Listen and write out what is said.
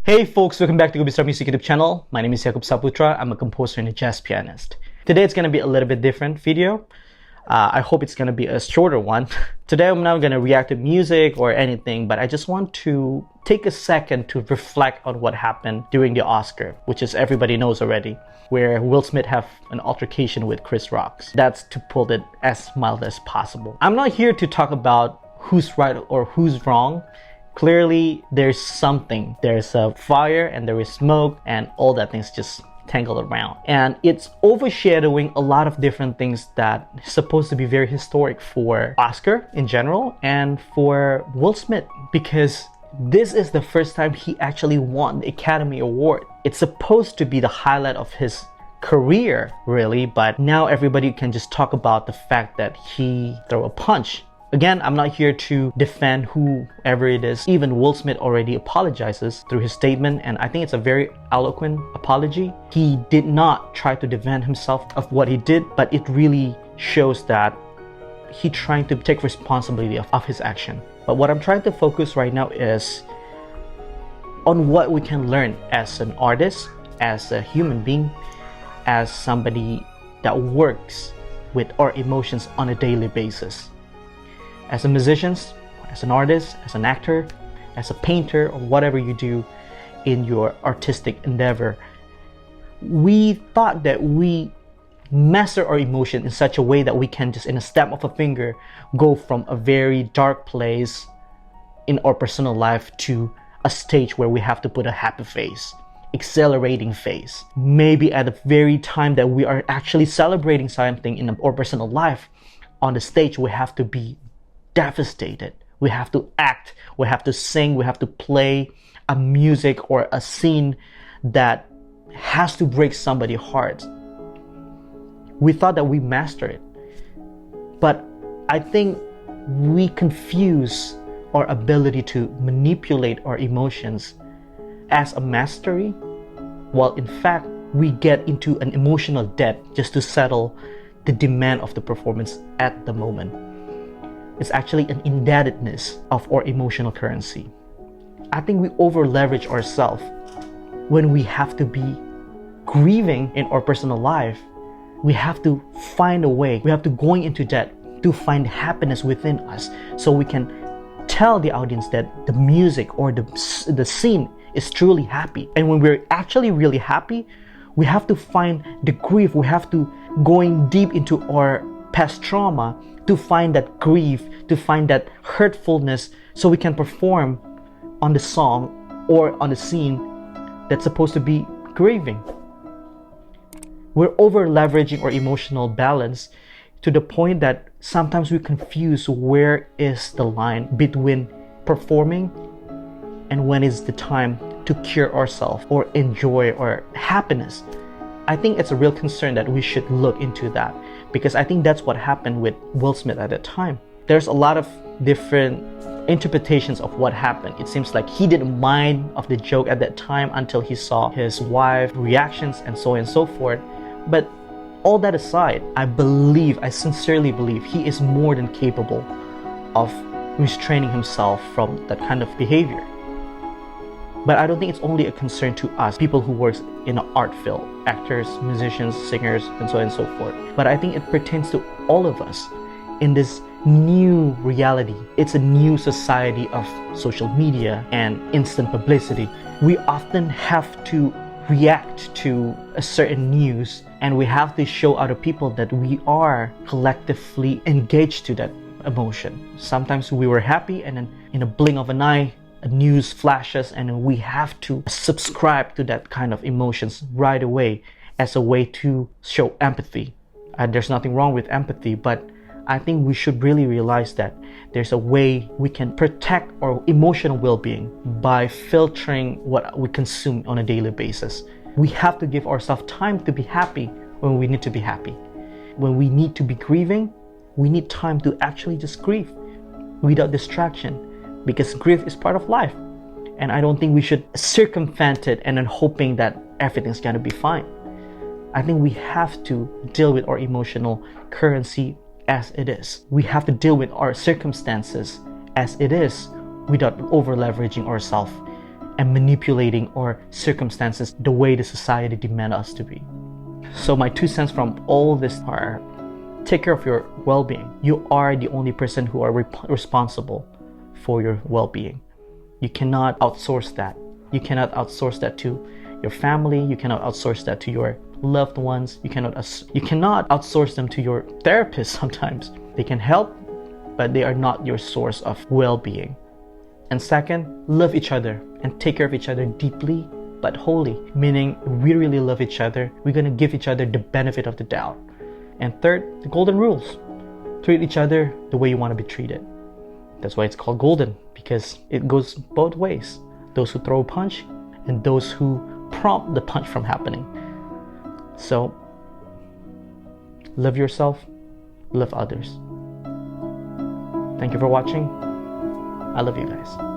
Hey folks, welcome back to Gubistar Music YouTube channel. My name is Jakub Saputra. I'm a composer and a jazz pianist. Today it's going to be a little bit different video. I hope it's going to be a shorter one. Today I'm not going to react to music or anything, but I just want to take a second to reflect on what happened during the Oscar, which is everybody knows already, where Will Smith have an altercation with Chris Rock. That's to put it as mild as possible. I'm not here to talk about who's right or who's wrong. Clearly, there's something. There's a fire and there is smoke and all that things just tangled around. And it's overshadowing a lot of different things that is supposed to be very historic for Oscar in general and for Will Smith, because this is the first time he actually won the Academy Award. It's supposed to be the highlight of his career, really, but now everybody can just talk about the fact that he threw a punch. Again, I'm not here to defend whoever it is. Even Will Smith already apologizes through his statement, and I think it's a very eloquent apology. He did not try to defend himself of what he did, but it really shows that he trying to take responsibility of his action. But what I'm trying to focus right now is on what we can learn as an artist, as a human being, as somebody that works with our emotions on a daily basis. As a musician, as an artist, as an actor, as a painter, or whatever you do in your artistic endeavor, we thought that we master our emotion in such a way that we can just in a snap of a finger go from a very dark place in our personal life to a stage where we have to put a happy face, accelerating face. Maybe at the very time that we are actually celebrating something in our personal life, on the stage we have to be devastated. We have to act, we have to sing, we have to play a music or a scene that has to break somebody's heart. We thought that we mastered it, but I think we confuse our ability to manipulate our emotions as a mastery, while in fact we get into an emotional debt just to settle the demand of the performance at the moment. It's actually an indebtedness of our emotional currency. I think we over leverage ourselves when we have to be grieving in our personal life. We have to find a way, we have to go into debt to find happiness within us so we can tell the audience that the music or the scene is truly happy. And when we're actually really happy, we have to find the grief, we have to going deep into our past trauma to find that grief, to find that hurtfulness, so we can perform on the song or on the scene that's supposed to be grieving. We're over leveraging our emotional balance to the point that sometimes we confuse where is the line between performing and when is the time to cure ourselves or enjoy our happiness. I think it's a real concern that we should look into that, because I think that's what happened with Will Smith at that time. There's a lot of different interpretations of what happened. It seems like he didn't mind of the joke at that time until he saw his wife reactions and so on and so forth. But all that aside, I sincerely believe he is more than capable of restraining himself from that kind of behavior. But I don't think it's only a concern to us, people who work in an art field, actors, musicians, singers, and so on and so forth. But I think it pertains to all of us in this new reality. It's a new society of social media and instant publicity. We often have to react to a certain news, and we have to show other people that we are collectively engaged to that emotion. Sometimes we were happy, and then in a blink of an eye, a news flashes, and we have to subscribe to that kind of emotions right away as a way to show empathy. There's nothing wrong with empathy, but I think we should really realize that there's a way we can protect our emotional well-being by filtering what we consume on a daily basis. We have to give ourselves time to be happy when we need to be happy. When we need to be grieving, we need time to actually just grieve without distraction, because grief is part of life. And I don't think we should circumvent it and then hoping that everything's gonna be fine. I think we have to deal with our emotional currency as it is. We have to deal with our circumstances as it is without over leveraging ourselves and manipulating our circumstances the way the society demands us to be. So my 2 cents from all this are, take care of your well-being. You are the only person who are responsible for your well-being. You cannot outsource that. You cannot outsource that to your family. You cannot outsource that to your loved ones. You cannot outsource them to your therapist sometimes. They can help, but they are not your source of well-being. And second, love each other and take care of each other deeply but wholly, meaning we really love each other. We're going to give each other the benefit of the doubt. And third, the golden rules. Treat each other the way you want to be treated. That's why it's called golden, because it goes both ways. Those who throw a punch and those who prompt the punch from happening. So, love yourself, love others. Thank you for watching. I love you guys.